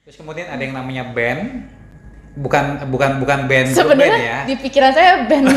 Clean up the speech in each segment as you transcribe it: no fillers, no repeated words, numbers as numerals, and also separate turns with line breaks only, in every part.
Terus kemudian ada yang namanya band, bukan band grup band
Sebenarnya
ya.
di pikiran saya band.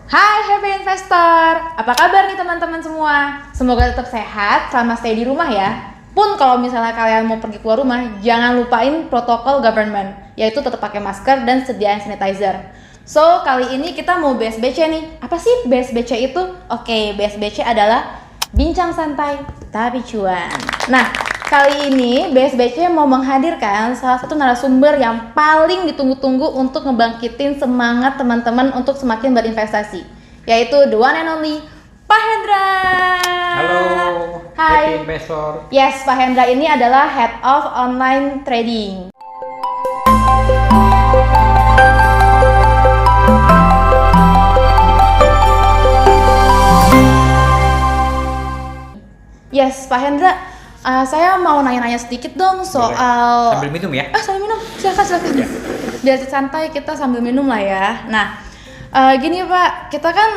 Hai Happy Investor, apa kabar nih teman-teman semua? Semoga tetap sehat selama stay di rumah ya. Pun kalau misalnya kalian mau pergi keluar rumah, jangan lupain protokol government, yaitu tetap pakai masker dan sediain sanitizer. So, kali ini kita mau BSBC nih. Apa sih BSBC itu? Oke, BSBC adalah bincang santai tapi cuan. Nah, kali ini BSBC mau menghadirkan salah satu narasumber yang paling ditunggu-tunggu untuk ngebangkitin semangat teman-teman untuk semakin berinvestasi, yaitu the one and only Pak Hendra.
Halo,
Hai.
Happy Investor.
Yes, Pak Hendra ini adalah Head of Online Trading. Yes, Pak Hendra, saya mau nanya-nanya sedikit dong soal...
Sambil minum ya.
Sambil minum, silakan.
Ya.
Biar santai kita sambil minum lah ya. Nah, gini Pak, kita kan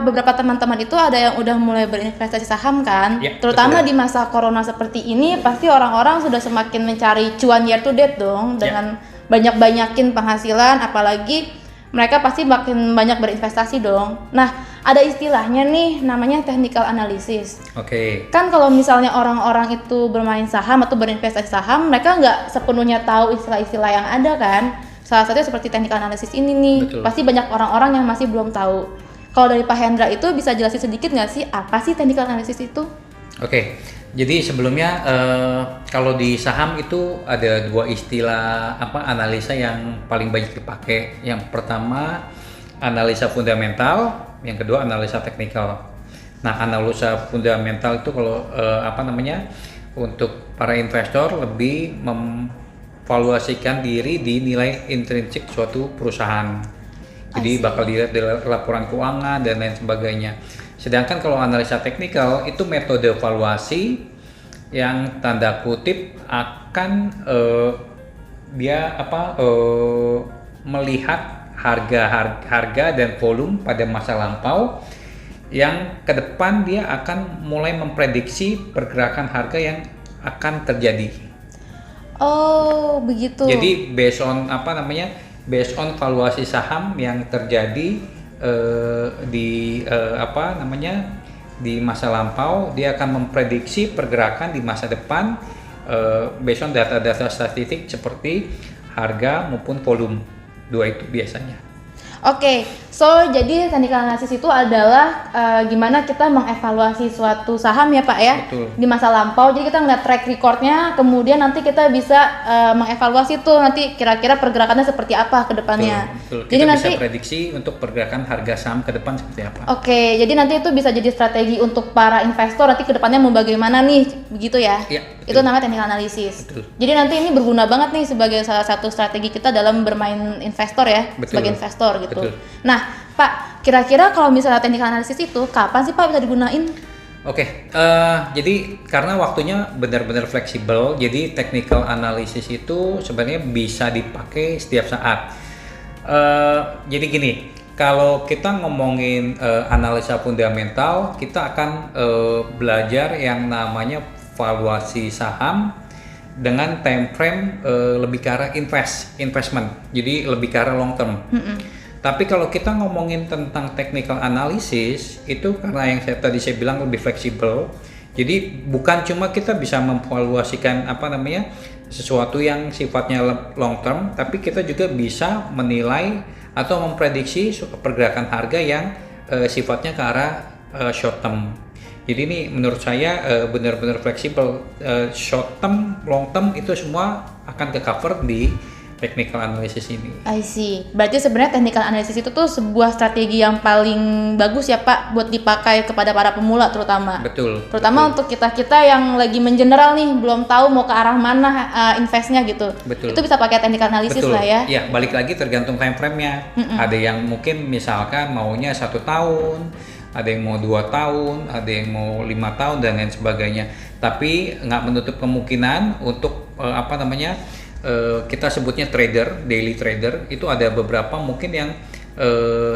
beberapa teman-teman itu ada yang udah mulai berinvestasi saham kan,
Ya,
terutama
betul.
di masa corona seperti ini, pasti orang-orang sudah semakin mencari cuan year to date dong, dengan banyak-banyakin penghasilan, apalagi mereka pasti makin banyak berinvestasi dong. Nah, ada istilahnya nih, namanya technical analysis.
Oke.
Kan kalau misalnya orang-orang itu bermain saham atau berinvestasi saham, mereka nggak sepenuhnya tahu istilah-istilah yang ada kan. Salah satunya seperti technical analysis ini nih.
Betul.
Pasti banyak orang-orang yang masih belum tahu. Kalau dari Pak Hendra itu bisa jelasin sedikit nggak sih apa sih technical analysis itu?
Oke. Jadi sebelumnya kalau di saham itu ada dua istilah analisa yang paling banyak dipakai. Yang pertama analisa fundamental, yang kedua analisa teknikal. Nah, analisa fundamental itu kalau untuk para investor lebih memvaluasikan diri di nilai intrinsik suatu perusahaan. Jadi bakal dilihat dari laporan keuangan dan lain sebagainya. Sedangkan kalau analisa teknikal itu metode valuasi yang tanda kutip akan melihat harga dan volume pada masa lampau yang ke depan dia akan mulai memprediksi pergerakan harga yang akan terjadi.
Oh, begitu.
Jadi based on valuasi saham yang terjadi di masa lampau, dia akan memprediksi pergerakan di masa depan based on data-data statistik seperti harga maupun volume, dua itu biasanya.
Oke, so jadi technical analysis itu adalah gimana kita mengevaluasi suatu saham ya Pak ya.
Betul.
Di masa lampau. Jadi kita ngeliat track recordnya, kemudian nanti kita bisa mengevaluasi tuh nanti kira-kira pergerakannya seperti apa ke depannya.
Betul. Kita
Jadi
bisa
nanti
prediksi untuk pergerakan harga saham ke depan seperti apa.
Oke, jadi nanti itu bisa jadi strategi untuk para investor nanti ke depannya mau bagaimana nih, begitu ya?
Iya,
Itu
betul.
namanya technical analysis.
Betul.
Jadi nanti ini berguna banget nih sebagai salah satu strategi kita dalam bermain investor ya,
Betul.
sebagai investor gitu.
Betul.
Nah, Pak, kira-kira kalau misalnya technical analysis itu kapan sih Pak bisa digunain?
Oke, jadi karena waktunya benar-benar fleksibel, jadi technical analysis itu sebenarnya bisa dipakai setiap saat. Jadi gini, kalau kita ngomongin analisa fundamental, kita akan belajar yang namanya valuasi saham dengan time frame lebih ke arah investment, jadi lebih ke arah long term. Tapi kalau kita ngomongin tentang technical analysis, itu karena yang tadi saya bilang lebih fleksibel. Jadi bukan cuma kita bisa memvaluasikan sesuatu yang sifatnya long term, tapi kita juga bisa menilai atau memprediksi pergerakan harga yang sifatnya ke arah short term. Jadi ini menurut saya benar-benar fleksibel. Short term, long term itu semua akan ke-cover di technical analysis ini.
I see. Berarti sebenarnya technical analysis itu tuh sebuah strategi yang paling bagus ya Pak buat dipakai kepada para pemula terutama.
Betul.
Terutama untuk kita-kita yang lagi mengeneral nih, belum tahu mau ke arah mana investnya gitu.
Betul.
Itu bisa pakai technical analysis
Betul.
lah ya.
Ya, balik lagi tergantung time frame-nya. Ada yang mungkin misalkan maunya 1 tahun, ada yang mau 2 tahun, ada yang mau 5 tahun dan lain sebagainya. Tapi nggak menutup kemungkinan untuk kita sebutnya trader, daily trader, itu ada beberapa mungkin yang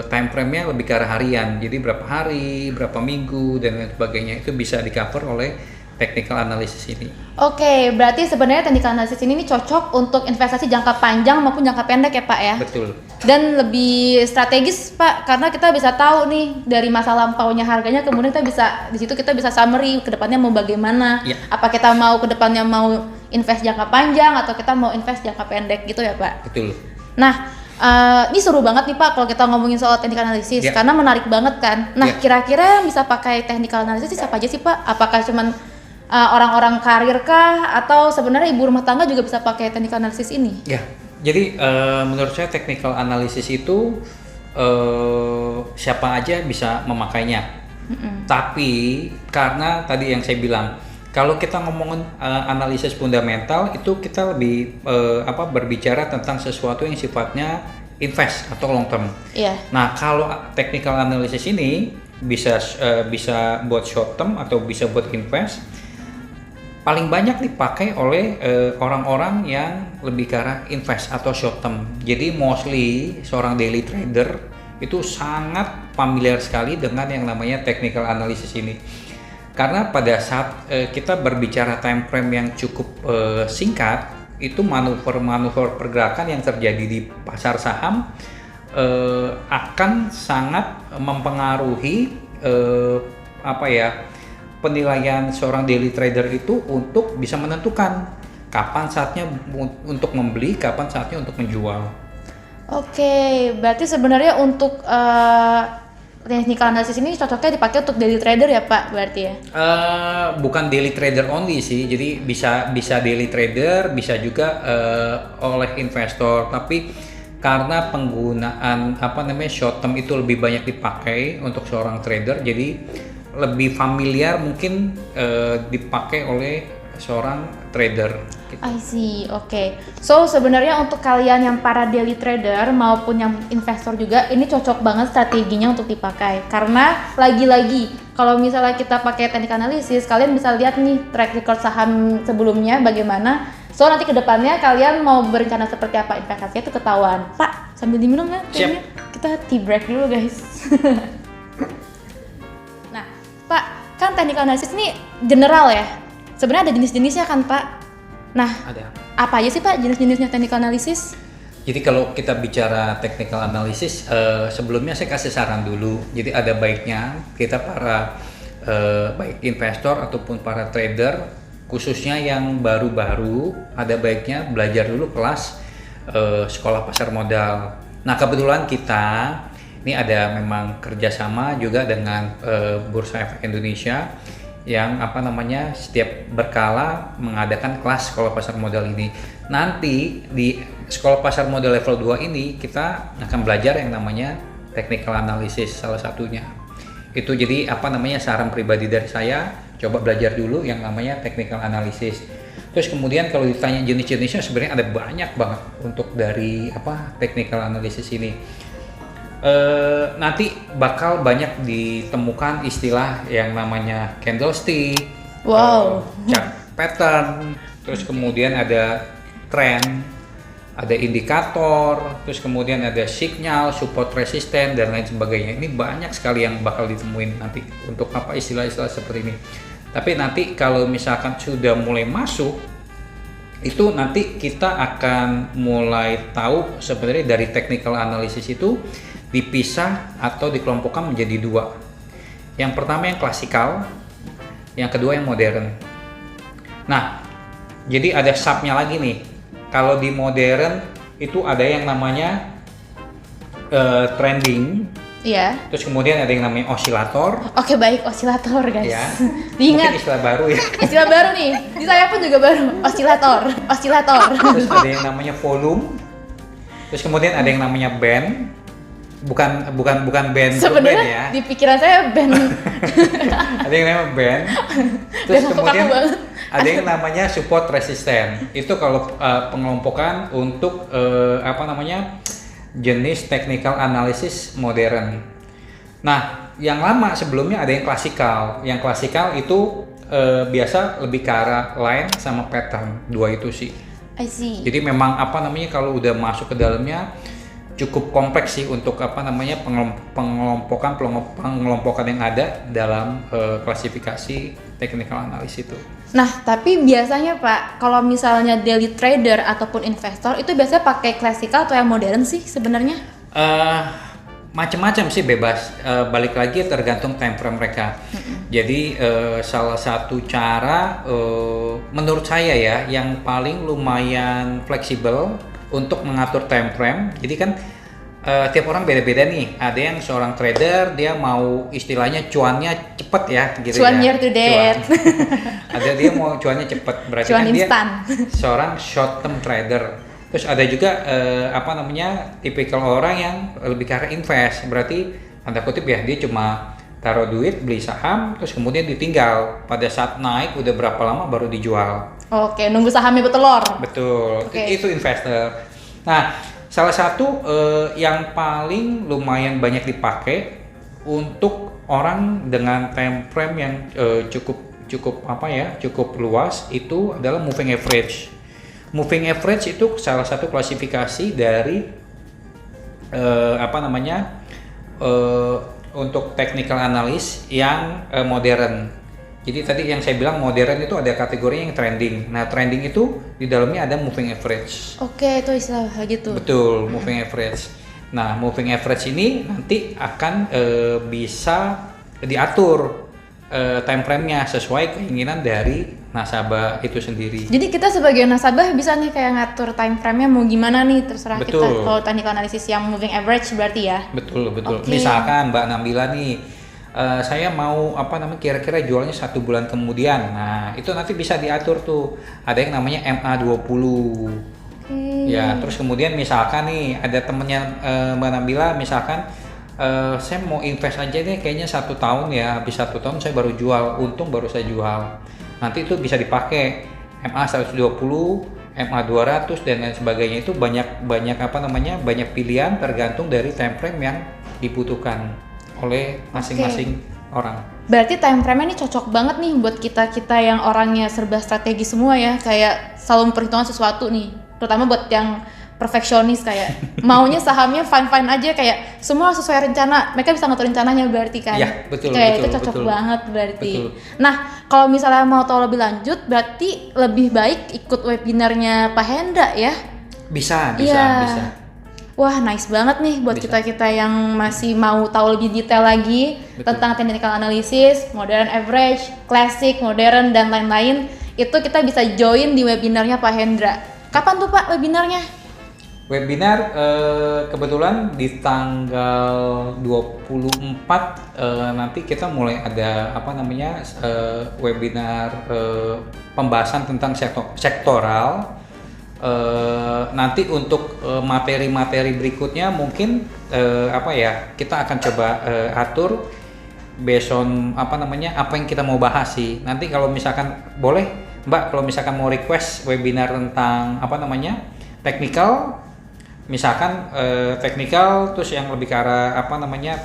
time frame-nya lebih ke arah harian. Jadi berapa hari, berapa minggu dan lain sebagainya itu bisa di-cover oleh technical analysis ini.
Oke, berarti sebenarnya technical analysis ini nih cocok untuk investasi jangka panjang maupun jangka pendek ya Pak ya?
Betul.
Dan lebih strategis Pak, karena kita bisa tahu nih dari masa lampaunya harganya, kemudian kita bisa di situ kita bisa summary ke depannya mau bagaimana.
Ya.
Apa kita mau ke depannya mau invest jangka panjang atau kita mau invest jangka pendek gitu ya Pak?
Betul.
Nah, ini seru banget nih Pak kalau kita ngomongin soal technical analysis
Ya.
karena menarik banget kan. Nah,
Ya.
kira-kira bisa pakai technical analysis apa aja sih Pak? Apakah cuman orang-orang karir kah atau sebenarnya ibu rumah tangga juga bisa pakai technical analysis ini?
Ya. Jadi menurut saya technical analysis itu siapa aja bisa memakainya. Tapi karena tadi yang saya bilang, kalau kita ngomongin analisis fundamental itu kita lebih berbicara tentang sesuatu yang sifatnya invest atau long term.
Iya.
Nah, kalau technical analysis ini bisa buat short term atau bisa buat invest. Paling banyak dipakai oleh orang-orang yang lebih ke arah invest atau short term. Jadi mostly seorang daily trader itu sangat familiar sekali dengan yang namanya technical analysis ini. Karena pada saat kita berbicara time frame yang cukup singkat, itu manuver-manuver pergerakan yang terjadi di pasar saham akan sangat mempengaruhi penilaian seorang daily trader itu untuk bisa menentukan kapan saatnya untuk membeli, kapan saatnya untuk menjual.
Oke, berarti sebenarnya untuk technical analysis ini cocoknya dipakai untuk daily trader ya Pak, berarti ya?
Bukan daily trader only sih, jadi bisa daily trader, bisa juga oleh investor. Tapi karena penggunaan short term itu lebih banyak dipakai untuk seorang trader, jadi lebih familiar mungkin dipakai oleh seorang trader. Gitu.
I see, oke. So sebenarnya untuk kalian yang para daily trader maupun yang investor juga ini cocok banget strateginya untuk dipakai. Karena lagi-lagi kalau misalnya kita pakai technical analysis, kalian bisa lihat nih track record saham sebelumnya bagaimana. So nanti kedepannya kalian mau berencana seperti apa investasinya itu ketahuan. Pak, sambil diminum ya?
Siap.
Kita tea break dulu guys. Nah, Pak, kan technical analysis ini general ya? Sebenarnya ada jenis-jenisnya kan Pak? Nah,
Ada.
apa aja sih Pak jenis-jenisnya technical analysis?
Jadi kalau kita bicara technical analysis, sebelumnya saya kasih saran dulu. Jadi ada baiknya kita para baik investor ataupun para trader, khususnya yang baru-baru, ada baiknya belajar dulu kelas sekolah pasar modal. Nah kebetulan kita ini ada memang kerjasama juga dengan Bursa Efek Indonesia yang setiap berkala mengadakan kelas sekolah pasar modal ini. Nanti di sekolah pasar modal level 2 ini kita akan belajar yang namanya technical analysis salah satunya. Itu jadi saran pribadi dari saya, coba belajar dulu yang namanya technical analysis. Terus kemudian kalau ditanya jenis-jenisnya sebenarnya ada banyak banget untuk dari technical analysis ini. Nanti bakal banyak ditemukan istilah yang namanya candlestick, chart pattern, terus kemudian ada trend, ada indikator, terus kemudian ada signal, support, resisten dan lain sebagainya. Ini banyak sekali yang bakal ditemuin nanti untuk istilah-istilah seperti ini. Tapi nanti kalau misalkan sudah mulai masuk, itu nanti kita akan mulai tahu sebenarnya dari technical analysis itu dipisah atau dikelompokkan menjadi dua. Yang pertama yang klasikal, yang kedua yang modern. Nah, jadi ada subnya lagi nih. Kalau di modern itu ada yang namanya trending.
Iya.
Terus kemudian ada yang namanya osilator.
Oke baik, osilator guys.
Ya.
Diingat.
Mungkin istilah baru ya.
Istilah baru nih. Di saya pun juga baru. Osilator.
Terus ada yang namanya volume. Terus kemudian ada yang namanya band. Bukan band
sebenarnya
ya.
Di pikiran saya band.
Ada yang namanya band. Terus kemudian ada yang namanya support resisten. Itu kalau pengelompokan untuk jenis technical analysis modern. Nah, yang lama sebelumnya ada yang klasikal. Yang klasikal itu biasa lebih ke arah line sama pattern. Dua itu sih.
I see.
Jadi memang kalau udah masuk ke dalamnya cukup kompleks sih untuk apa namanya pengelompokan yang ada dalam klasifikasi technical analysis itu.
Nah, tapi biasanya Pak, kalau misalnya daily trader ataupun investor itu biasanya pakai classical atau yang modern sih sebenarnya?
Macam-macam sih, bebas. Balik lagi tergantung time frame mereka. Jadi salah satu cara menurut saya ya yang paling lumayan fleksibel untuk mengatur time frame. Jadi kan tiap orang beda-beda nih. Ada yang seorang trader dia mau istilahnya cuannya cepet ya gitu.
Cuan
ya.
year to date.
Ada dia mau cuannya cepet, berarti
cuan
kan
instan.
Dia seorang short term trader. Terus ada juga tipikal orang yang lebih ke arah invest, berarti tanda kutip ya dia cuma taruh duit beli saham terus kemudian ditinggal pada saat naik udah berapa lama baru dijual.
Oke, nunggu sahamnya bertelur.
Betul,
Oke.
itu investor. Nah, salah satu yang paling lumayan banyak dipakai untuk orang dengan time frame yang cukup luas itu adalah moving average. Moving average itu salah satu klasifikasi dari untuk technical analysis yang modern. Jadi tadi yang saya bilang modern itu ada kategori yang trending. Nah, trending itu di dalamnya ada moving average.
Oke, itu istilah gitu.
Betul, moving average. Nah, moving average ini nanti akan bisa diatur time frame-nya sesuai keinginan dari nasabah itu sendiri.
Jadi kita sebagai nasabah bisa nih kayak ngatur time frame-nya mau gimana nih, terserah
Betul.
kita. Kalau technical analysis yang moving average berarti ya.
Betul.
Oke.
Misalkan Mbak Nabila nih, saya mau kira-kira jualnya 1 bulan kemudian. Nah, itu nanti bisa diatur tuh. Ada yang namanya MA20. Ya, terus kemudian misalkan nih ada temennya Mbak Nabila, misalkan saya mau invest aja deh kayaknya 1 tahun ya, habis 1 tahun saya baru jual, untung baru saya jual. Nanti itu bisa dipakai MA 120, MA 200 dan lain sebagainya. Itu banyak banyak pilihan tergantung dari time frame yang dibutuhkan oleh masing-masing orang.
Berarti time frame-nya ini cocok banget nih buat kita yang orangnya serba strategi semua ya, kayak selalu memperhitungkan sesuatu nih, terutama buat yang perfeksionis kayak maunya sahamnya fine aja, kayak semua sesuai rencana, mereka bisa ngatur rencananya berarti kan.
Iya, betul.
Itu cocok banget berarti. Nah, kalau misalnya mau tahu lebih lanjut, berarti lebih baik ikut webinarnya Pak Hendra ya?
Bisa.
Wah, nice banget nih buat kita yang masih mau tahu lebih detail lagi tentang technical analysis, modern average, classic, modern dan lain-lain. Itu kita bisa join di webinarnya Pak Hendra. Kapan tuh Pak webinarnya?
Webinar kebetulan di tanggal 24 nanti kita mulai ada webinar pembahasan tentang sektoral. Nanti untuk materi-materi berikutnya mungkin kita akan coba atur based on apa yang kita mau bahas sih. Nanti kalau misalkan boleh Mbak, kalau misalkan mau request webinar tentang technical, misalkan technical terus yang lebih ke arah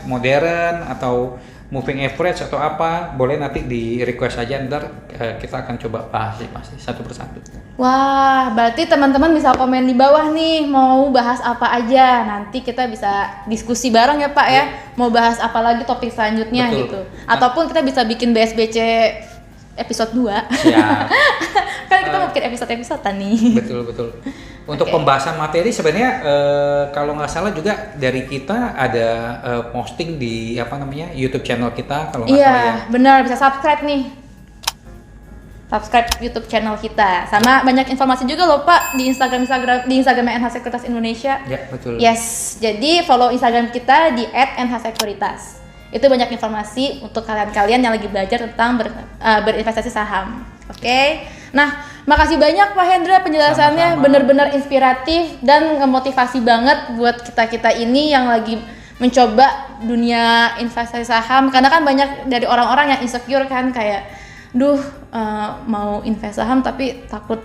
modern atau moving average atau apa, boleh nanti di request aja, ntar kita akan coba bahas sih pasti satu persatu.
Wah, berarti teman-teman bisa komen di bawah nih mau bahas apa aja, nanti kita bisa diskusi bareng ya Pak ya, mau bahas apa lagi topik selanjutnya.
Betul.
Gitu. Ataupun kita bisa bikin BSBC episode 2.
Ya.
Kan kita mau bikin episode-episode nih.
Betul. Untuk pembahasan materi sebenarnya kalau nggak salah juga dari kita ada posting di YouTube channel kita kalau nggak salah ya.
Iya, benar, bisa subscribe nih. Subscribe YouTube channel kita. Sama banyak informasi juga loh Pak di Instagram NH Sekuritas Indonesia.
Ya, betul.
Yes, jadi follow Instagram kita di @nhsekuritas. Itu banyak informasi untuk kalian yang lagi belajar tentang berinvestasi saham. Oke. Nah, makasih banyak Pak Hendra penjelasannya, benar-benar inspiratif dan ngemotivasi banget buat kita ini yang lagi mencoba dunia investasi saham, karena kan banyak dari orang-orang yang insecure kan, kayak mau invest saham tapi takut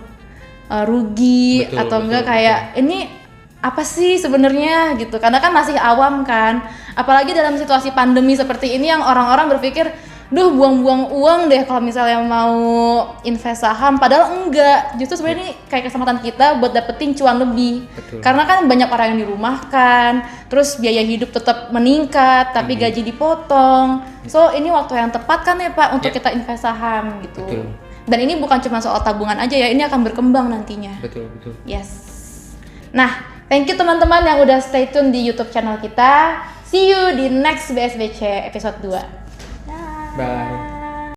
rugi. Betul, atau enggak kayak ini apa sih sebenarnya gitu, karena kan masih awam kan, apalagi dalam situasi pandemi seperti ini yang orang-orang berpikir duh buang-buang uang deh kalau misalnya mau invest saham, padahal enggak. Justru sebenarnya ini kayak kesempatan kita buat dapetin cuan lebih.
Betul.
Karena kan banyak orang yang dirumahkan, terus biaya hidup tetap meningkat tapi gaji dipotong. So ini waktu yang tepat kan ya Pak untuk kita invest saham gitu.
Betul.
Dan ini bukan cuma soal tabungan aja ya, ini akan berkembang nantinya.
Betul.
Yes. Nah, thank you teman-teman yang udah stay tune di YouTube channel kita. See you di next BSBC episode 2.
Bye.